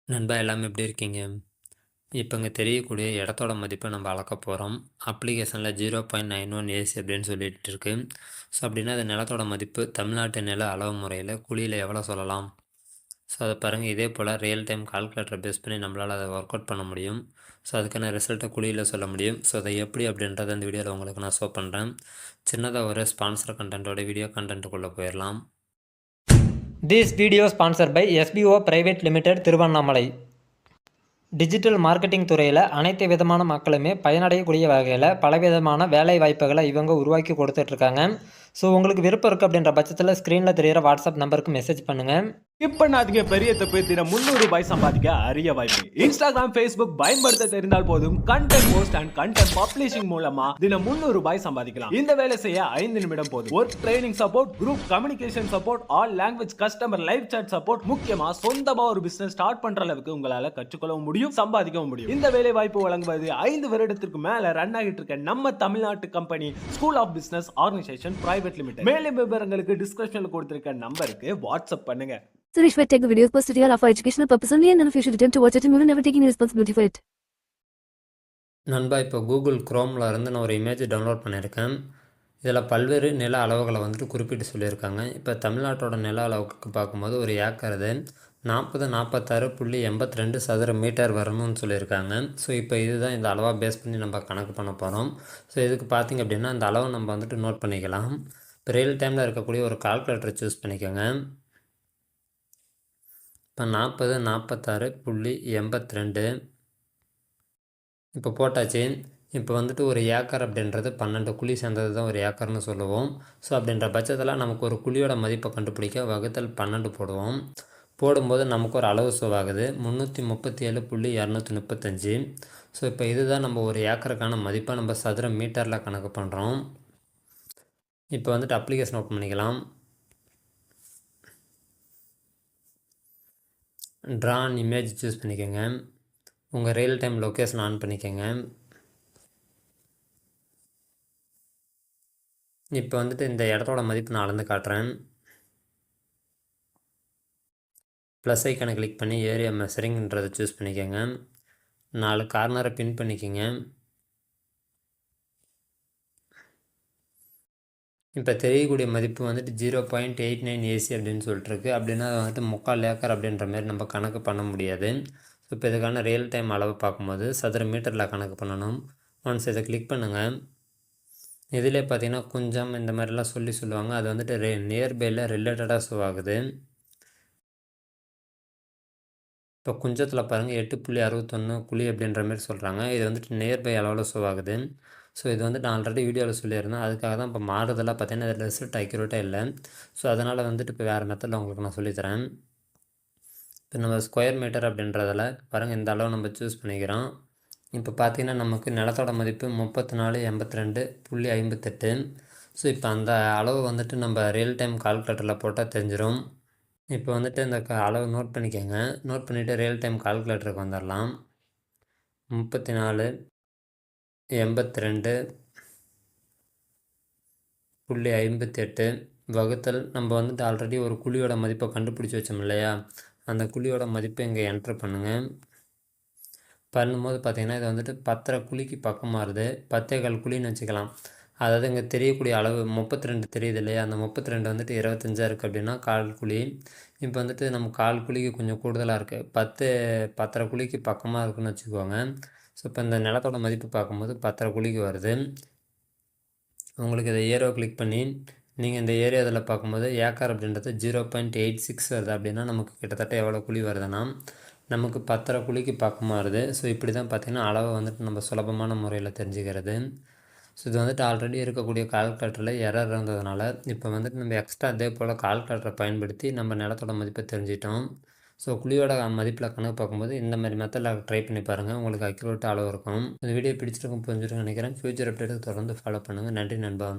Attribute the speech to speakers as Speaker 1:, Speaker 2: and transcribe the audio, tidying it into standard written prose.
Speaker 1: நண்பா எல்லாமே எப்படி இருக்கீங்க? இப்போ இங்கே தெரியக்கூடிய இடத்தோட மதிப்பை நம்ம அளக்க போகிறோம். அப்ளிகேஷனில் 0.91 ஏசி அப்படின்னு சொல்லிட்டு இருக்கு. ஸோ அப்படின்னா அது நிலத்தோட மதிப்பு தமிழ்நாட்டு நில அளவு முறையில் குழியில் எவ்வளோ சொல்லலாம்? ஸோ அதை பாருங்கள், இதே போல் ரியல் டைம் கால்குலேட்டரை பேஸ் பண்ணி நம்மளால் அதை ஒர்க் அவுட் பண்ண முடியும். ஸோ அதுக்கான ரிசல்ட்டை குழியில் சொல்ல முடியும். ஸோ அதை எப்படி அப்படின்றத இந்த வீடியோவில் உங்களுக்கு நான் ஷோ பண்ணுறேன். சின்னதாக ஒரு ஸ்பான்சர் கண்டென்ட்டோட வீடியோ கண்டென்ட்டுக்குள்ளே போயிடலாம்.
Speaker 2: This video sponsored by SBO Private Limited Tiruvannamalai. Digital marketing துறையில் அனைத்து விதமான மக்களுமே பயனடையக்கூடிய வகையில் பலவிதமான வேலை வாய்ப்புகளை இவங்க உருவாக்கி கொடுத்துட்ருக்காங்க. ஸோ உங்களுக்கு விருப்பம் இருக்குது அப்படின்ற பட்சத்தில் ஸ்க்ரீனில் தெரிகிற வாட்ஸ்அப் நம்பருக்கு மெசேஜ் பண்ணுங்கள்.
Speaker 3: இப்ப நாதிங்க பெரிய தப்பு தினம் 300 ரூபாய் சம்பாதிக்க அரிய வாய்ப்பு. இன்ஸ்டாகிராம், ஃபேஸ்புக் பயன்படுத்த தெரிந்தால் போதும் content post and content publishing மூலமா தினம் 300 ரூபாய் சம்பாதிக்கலாம். இந்த வேலை செய்ய 5 நிமிடம் போதும். Work training support, group communication support, all language customer live chat support, முக்கியமா சொந்தமா ஒரு பிசினஸ் ஸ்டார்ட் பண்ற அளவுக்கு உங்களால கற்றுக்கொள்ளவும் முடியும், சம்பாதிக்கவும் முடியும். இந்த வேலை வாய்ப்பு வழங்குவது 5 வருடத்திற்கு மேல ரன் ஆகிட்டு இருக்க நம்ம தமிழ்நாட்டு company school of business organisation private limited. மேலும் விவரங்களுக்கு டிஸ்கிரிப்ஷன்ல கொடுத்திருக்க நம்பருக்கு வாட்ஸ்அப் பண்ணுங்க.
Speaker 4: Suresh will take the videos posted here for educational purpose only and none of you should attempt to watch it and you will never take any responsibility for it.
Speaker 1: நண்பா, இப்போ Google குரோமில் இருந்து நான் ஒரு image download பண்ணியிருக்கேன். இதில் பல்வேறு நில அளவுகளை வந்துட்டு குறிப்பிட்டு சொல்லியிருக்காங்க. இப்போ தமிழ்நாட்டோட நில அளவுக்கு பார்க்கும்போது ஒரு ஏக்கர் அது 46.82 சதுர மீட்டர் வரணும்னு சொல்லியிருக்காங்க. ஸோ இப்போ இதுதான் இந்த அளவாக பேஸ் பண்ணி நம்ம கணக்கு பண்ண போகிறோம். ஸோ இதுக்கு பார்த்திங்க அப்படின்னா அந்த அளவை நம்ம வந்துட்டு நோட் பண்ணிக்கலாம். இப்போ ரியல் டைமில் இருக்கக்கூடிய ஒரு கால்குலேட்டரை சூஸ் பண்ணிக்கோங்க. இப்போ 46.82 இப்போ போட்டாச்சு. இப்போ வந்துட்டு ஒரு ஏக்கர் அப்படின்றது 12 குழி சேர்ந்தது தான் ஒரு ஏக்கர்னு சொல்லுவோம். ஸோ அப்படின்ற பட்சத்தில் நமக்கு ஒரு குழியோட மதிப்பை கண்டுபிடிக்க வகுத்தல் 12 போடுவோம். போடும்போது நமக்கு ஒரு அளவு ஷோவாகுது 337.235. ஸோ இப்போ இதுதான் நம்ம ஒரு ஏக்கருக்கான மதிப்பை நம்ம சதுர மீட்டரில் கணக்கு பண்ணுறோம். இப்போ வந்துட்டு அப்ளிகேஷன் ஓப்பன் பண்ணிக்கலாம். ட்ரா அன் இமேஜ் சூஸ் பண்ணிக்கோங்க. உங்கள் ரியல் டைம் லொக்கேஷன் ஆன் பண்ணிக்கோங்க. இப்போ வந்துட்டு இந்த இடத்தோட மதிப்பு நான் அளந்து காட்டுறேன். ப்ளஸ் ஐக்கானை கிளிக் பண்ணி ஏரியா மெஷரிங்ன்றதை சூஸ் பண்ணிக்கோங்க. 4 கார்னரை பின் பண்ணிக்கோங்க. இப்போ தெரியக்கூடிய மதிப்பு வந்துட்டு 0.89 ஏசி அப்படின்னு சொல்லிட்டுருக்கு. அப்படின்னா அது வந்துட்டு 3/4 ஏக்கர் அப்படின்ற மாதிரி நம்ம கணக்கு பண்ண முடியாது. ஸோ இப்போ இதுக்கான ரியல் டைம் அளவு பார்க்கும்போது சதுர மீட்டரில் கணக்கு பண்ணணும். ஒன்ஸ் இதை கிளிக் பண்ணுங்கள். இதிலே பார்த்தீங்கன்னா கொஞ்சம் இந்த மாதிரிலாம் சொல்லுவாங்க. அது வந்துட்டு நியர்பையில் ரிலேட்டடாக ஷோ ஆகுது. இப்போ குஞ்சத்தில் பாருங்கள் 8.61 குழி அப்படின்ற மாதிரி சொல்கிறாங்க. இது வந்துட்டு நியர்பை அளவில் ஷோ ஆகுது. ஸோ இது வந்து நான் ஆல்ரெடி வீடியோவில் சொல்லியிருந்தேன். அதுக்காக தான் இப்போ மாறுதலாக பார்த்தீங்கன்னா இதில் ரிசல்ட் அக்யூரேட்டாக இல்லை. ஸோ அதனால் வந்துட்டு இப்போ வேறு மெத்தடில் உங்களுக்கு நான் சொல்லித்தரேன். இப்போ நம்ம ஸ்கொயர் மீட்டர் அப்படின்றதில் பாருங்கள் இந்த அளவு நம்ம சூஸ் பண்ணிக்கிறோம். இப்போ பார்த்திங்கன்னா நமக்கு நிலத்தோட மதிப்பு 3482.58. ஸோ இப்போ அந்த அளவு வந்துட்டு நம்ம ரியல் டைம் கால்குலேட்டரில் போட்டால் தெரிஞ்சிடும். இப்போ வந்துட்டு இந்த அளவு நோட் பண்ணிக்கோங்க. நோட் பண்ணிவிட்டு ரியல் டைம் கால்குலேட்டருக்கு வந்துடலாம். 3482.58 வகுத்தல் நம்ம வந்துட்டு ஆல்ரெடி ஒரு குழியோட மதிப்பை கண்டுபிடிச்சி வச்சோம் இல்லையா, அந்த குழியோட மதிப்பை இங்கே என்ட்ரு பண்ணுங்கள். பண்ணும்போது பார்த்திங்கன்னா இது வந்துட்டு 10 குழிக்கு பக்கமாக வருது. 10 குழின்னு வச்சுக்கலாம். அதாவது இங்கே தெரியக்கூடிய அளவு 32 தெரியுது இல்லையா, அந்த 32 வந்துட்டு 25 இருக்குது அப்படின்னா 1/4 குழி. இப்போ வந்துட்டு நம்ம 1/4 குழிக்கு கொஞ்சம் கூடுதலாக இருக்குது. 10 குழிக்கு பக்கமாக இருக்குதுன்னு வச்சுக்கோங்க. ஸோ இப்போ இந்த நிலத்தோட மதிப்பு பார்க்கும்போது 10 குழிக்கு வருது. உங்களுக்கு இதை ஏரோ கிளிக் பண்ணி நீங்கள் இந்த ஏரியாவில் பார்க்கும்போது ஏக்கர் அப்படின்றது 0.86 வருது. அப்படின்னா நமக்கு கிட்டத்தட்ட எவ்வளோ குழி வருதுன்னா நமக்கு 10 குழிக்கு பக்கமாக வருது. ஸோ இப்படி தான் பார்த்திங்கன்னா அளவை வந்துட்டு நம்ம சுலபமான முறையில் தெரிஞ்சுக்கிறது. ஸோ இது வந்துட்டு ஆல்ரெடி இருக்கக்கூடிய கால்குலேட்டரில் எரர் இருந்ததுனால இப்போ வந்துட்டு நம்ம எக்ஸ்ட்ரா அதே போல் கால்குலேட்டரை பயன்படுத்தி நம்ம நிலத்தோட மதிப்பை தெரிஞ்சிட்டோம். ஸோ குழியோட மதிப்பில் கணக்கு பார்க்கும்போது இந்த மாதிரி மெத்தடில் ட்ரை பண்ணி பாருங்கள். உங்களுக்கு அக்யூரேட்டாக அளவு இருக்கும். இந்த வீடியோ பிடிச்சிருக்கும் புரிஞ்சிருக்குன்னு நினைக்கிறேன். ஃபியூச்சர் அப்டேட்டுக்கு தொடர்ந்து ஃபாலோ பண்ணுங்கள். நன்றி நண்பா.